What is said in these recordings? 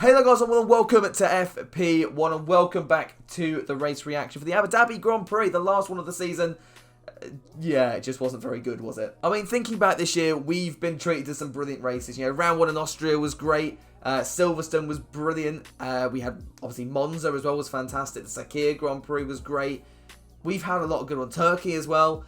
Hey there guys, and welcome to FP1 and welcome back to the race reaction for the Abu Dhabi Grand Prix, the last one of the season. Yeah, it just wasn't very good, was it? I mean, thinking back this year, we've been treated to some brilliant races. You know, round one in Austria was great. Silverstone was brilliant. We had, obviously, Monza as well was fantastic. The Sakir Grand Prix was great. We've had a lot of good on Turkey as well.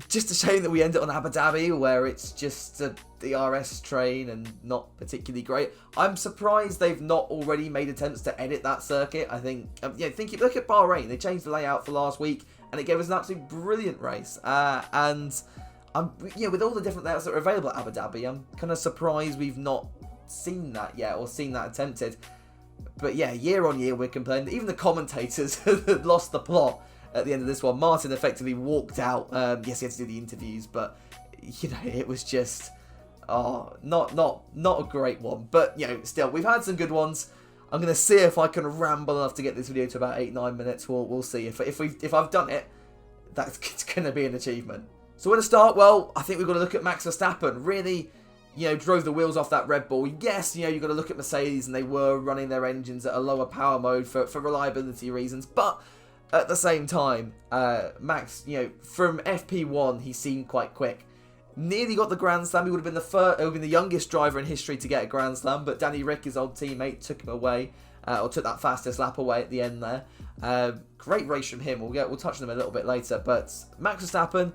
Just a shame that we ended on Abu Dhabi, where it's just the DRS train and not particularly great. I'm surprised they've not already made attempts to edit that circuit. I think, look at Bahrain. They changed the layout for last week, and it gave us an absolutely brilliant race. And with all the different layouts that are available at Abu Dhabi, I'm kind of surprised we've not seen that yet or seen that attempted. But yeah, year on year we're complaining. Even the commentators had lost the plot at the end of this one. Martin effectively walked out. Yes, he had to do the interviews, but you know, it was just not a great one. But you know, still, we've had some good ones. I'm gonna see if I can ramble enough to get this video to about 8-9 minutes. We'll see if I've done it. That's gonna be an achievement. So where to start? Well, I think we've got to look at Max Verstappen. Really, you know, drove the wheels off that Red Bull. Yes, you know, you've got to look at Mercedes, and they were running their engines at a lower power mode for reliability reasons, but at the same time, Max, you know, from FP1, he seemed quite quick. Nearly got the Grand Slam. He would have been the youngest driver in history to get a Grand Slam, but Danny Rick, his old teammate, took him away, or took that fastest lap away at the end there. Great race from him. We'll touch on him a little bit later, but Max Verstappen,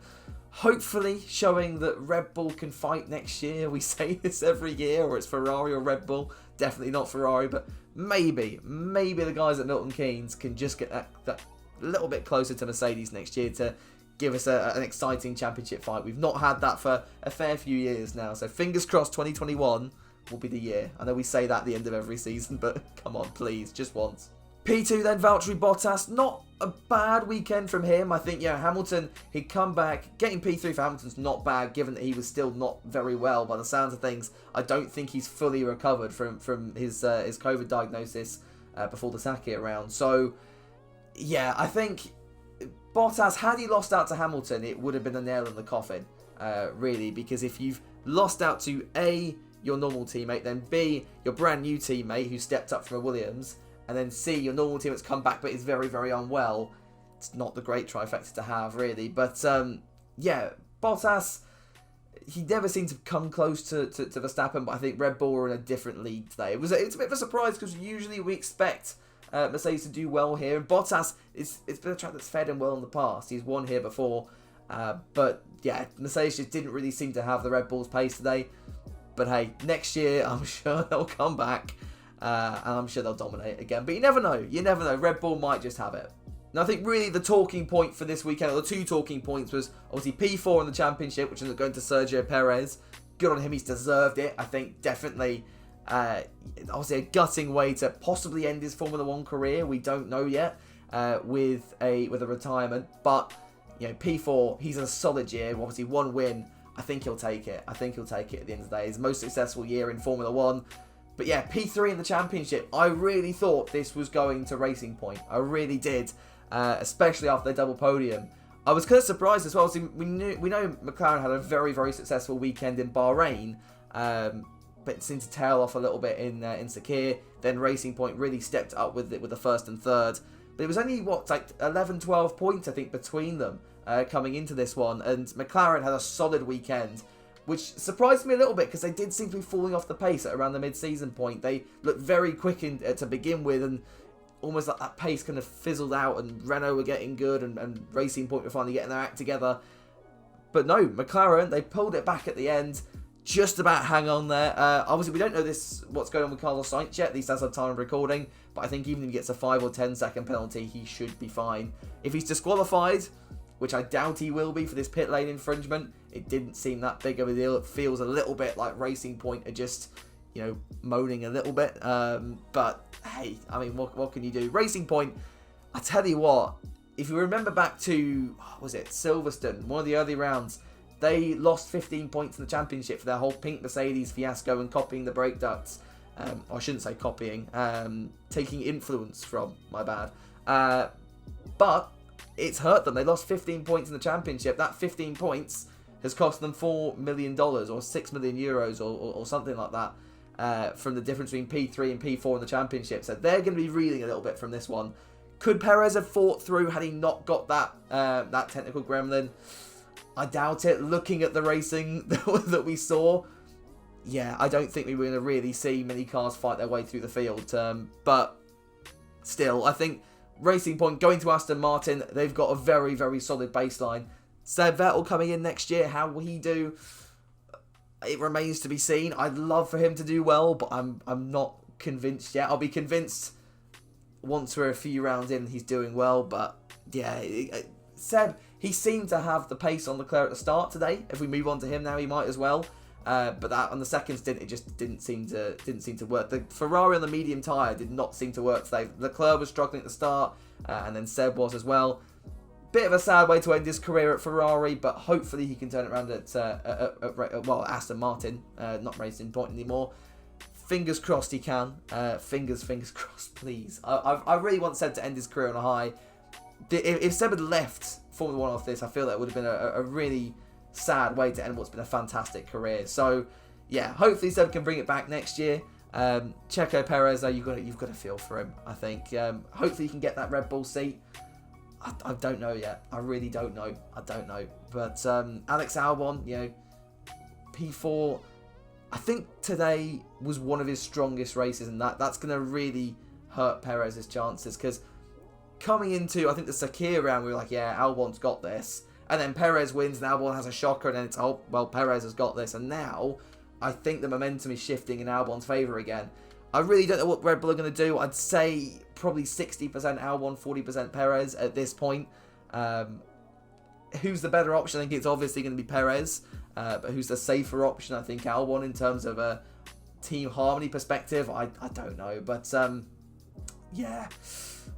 hopefully showing that Red Bull can fight next year. We say this every year, or it's Ferrari or Red Bull. Definitely not Ferrari, but maybe the guys at Milton Keynes can just get that a little bit closer to Mercedes next year to give us an exciting championship fight. We've not had that for a fair few years now, so fingers crossed 2021 will be the year. I know we say that at the end of every season, but come on, please, just once. P2 then, Valtteri Bottas. Not a bad weekend from him. I think, yeah, Hamilton, he'd come back. Getting P3 for Hamilton's not bad, given that he was still not very well by the sounds of things. I don't think he's fully recovered from his COVID diagnosis before the Sakir round. So yeah, I think Bottas, had he lost out to Hamilton, it would have been a nail in the coffin, really, because if you've lost out to A, your normal teammate, then B, your brand new teammate who stepped up from a Williams, and then C, your normal teammate's come back but is very, very unwell, it's not the great trifecta to have, really. But yeah, Bottas, he never seemed to come close to Verstappen, but I think Red Bull were in a different league today. It's a bit of a surprise, because usually we expect Mercedes to do well here, and Bottas, it's been a track that's fed him well in the past. He's won here before, but yeah, Mercedes just didn't really seem to have the Red Bull's pace today. But hey, next year I'm sure they'll come back, and I'm sure they'll dominate again. But you never know. You never know. Red Bull might just have it. And I think really the talking point for this weekend, or the two talking points, was obviously P4 in the championship, which is going to Sergio Perez. Good on him. He's deserved it. I think definitely. Obviously a gutting way to possibly end his Formula 1 career. We don't know yet with a retirement, but you know, P4, he's in a solid year. Obviously one win. I think he'll take it. I think he'll take it at the end of the day. His most successful year in Formula 1. But yeah, P3 in the championship. I really thought this was going to Racing Point. I really did, especially after their double podium. I was kind of surprised as well. So we know McLaren had a very, very successful weekend in Bahrain. But it seemed to tail off a little bit in Sakir. Then Racing Point really stepped up with the first and third. But it was only, like 11, 12 points, I think, between them coming into this one. And McLaren had a solid weekend, which surprised me a little bit, because they did seem to be falling off the pace at around the mid-season point. They looked very quick to begin with, and almost like that pace kind of fizzled out, and Renault were getting good, and Racing Point were finally getting their act together. But no, McLaren, they pulled it back at the end. Just about hang on there. Obviously, we don't know what's going on with Carlos Sainz yet, at least as of time of recording, but I think even if he gets a 5 or 10 second penalty, he should be fine. If he's disqualified, which I doubt he will be for this pit lane infringement, it didn't seem that big of a deal. It feels a little bit like Racing Point are just, you know, moaning a little bit. But hey, I mean, what can you do? Racing Point, I tell you what, if you remember back to, was it Silverstone, one of the early rounds, they lost 15 points in the championship for their whole pink Mercedes fiasco and copying the brake ducts. I shouldn't say copying, taking influence from, my bad. But it's hurt them. They lost 15 points in the championship. That 15 points has cost them $4 million or 6 million euros or something like that. from the difference between P3 and P4 in the championship. So they're going to be reeling a little bit from this one. Could Perez have fought through had he not got that technical gremlin? I doubt it. Looking at the racing that we saw, yeah, I don't think we were going to really see many cars fight their way through the field. But still, I think Racing Point going to Aston Martin, they've got a very, very solid baseline. Seb Vettel coming in next year, how will he do? It remains to be seen. I'd love for him to do well, but I'm not convinced yet. I'll be convinced once we're a few rounds in he's doing well. But yeah, Seb, he seemed to have the pace on Leclerc at the start today. If we move on to him now, he might as well. But that on the second stint, it just didn't seem to work. The Ferrari on the medium tyre did not seem to work today. Leclerc was struggling at the start, and then Seb was as well. Bit of a sad way to end his career at Ferrari, but hopefully he can turn it around at Aston Martin, not Racing Point anymore. Fingers crossed he can. Fingers crossed, please. I really want Seb to end his career on a high. If Seb had left Formula 1 off this, I feel that would have been a really sad way to end what's been a fantastic career. So, yeah, hopefully Seb can bring it back next year. Checo Perez, though, you've got to feel for him, I think. Hopefully he can get that Red Bull seat. I don't know yet. I really don't know. I don't know. But Alex Albon, you know, P4, I think today was one of his strongest races, and that's going to really hurt Perez's chances, because coming into, I think, the Sakir round, we were like, yeah, Albon's got this. And then Perez wins, and Albon has a shocker, and then it's, oh, well, Perez has got this. And now, I think the momentum is shifting in Albon's favour again. I really don't know what Red Bull are going to do. I'd say probably 60% Albon, 40% Perez at this point. Who's the better option? I think it's obviously going to be Perez. But who's the safer option? I think Albon, in terms of a team harmony perspective. I don't know. But, yeah.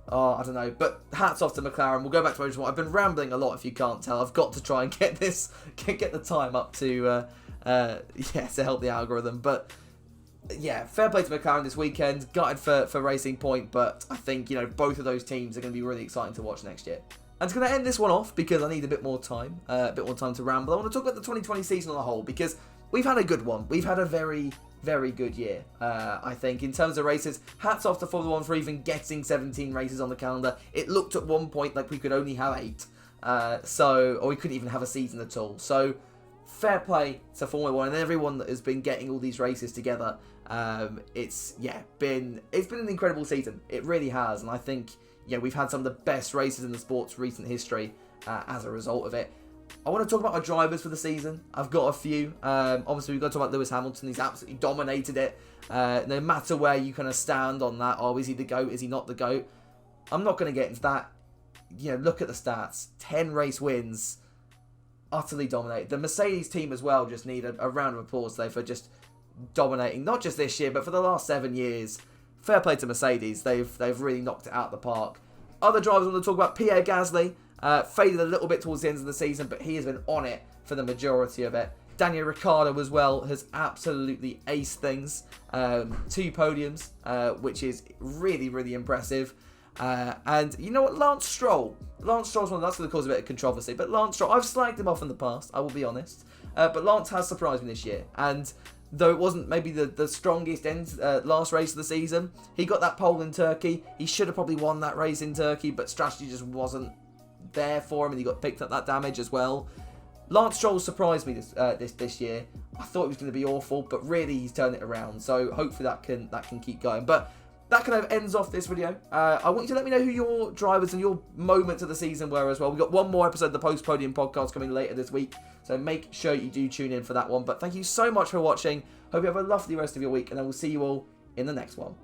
Oh, I don't know. But hats off to McLaren. We'll go back to Motorsport. I've been rambling a lot, if you can't tell. I've got to try and get the time up to, to help the algorithm. But yeah, fair play to McLaren this weekend. Gutted for Racing Point, but I think, you know, both of those teams are going to be really exciting to watch next year. And it's going to end this one off because I need a bit more time to ramble. I want to talk about the 2020 season on the whole, because we've had a good one. We've had a very, very good year, I think, in terms of races. Hats off to Formula 1 for even getting 17 races on the calendar. It looked at one point like we could only have 8, or we couldn't even have a season at all. So fair play to Formula 1 and everyone that has been getting all these races together. It's been an incredible season. It really has, and I think we've had some of the best races in the sport's recent history as a result of it. I want to talk about our drivers for the season. I've got a few. Obviously, we've got to talk about Lewis Hamilton. He's absolutely dominated it. No matter where you kind of stand on that, is he the GOAT? Is he not the GOAT? I'm not going to get into that. Look at the stats. 10 race wins. Utterly dominated. The Mercedes team as well just need a round of applause today for just dominating, not just this year, but for the last 7 years. Fair play to Mercedes. They've really knocked it out of the park. Other drivers I want to talk about. Pierre Gasly. Faded a little bit towards the end of the season, but he has been on it for the majority of it. Daniel Ricciardo as well has absolutely aced things. 2 podiums, which is really, really impressive. And you know what? Lance Stroll's one that's going to cause a bit of controversy, but Lance Stroll, I've slagged him off in the past, I will be honest. But Lance has surprised me this year, and though it wasn't maybe the strongest last race of the season, he got that pole in Turkey. He should have probably won that race in Turkey, but strategy just wasn't there for him, and he got picked up that damage as well. Lance Stroll surprised me this year. I thought it was going to be awful, but really he's turned it around. So hopefully that can keep going. But that kind of ends off this video. I want you to let me know who your drivers and your moments of the season were as well. We've got one more episode of the Post Podium podcast coming later this week, so make sure you do tune in for that one. But thank you so much for watching. Hope you have a lovely rest of your week, and I will see you all in the next one.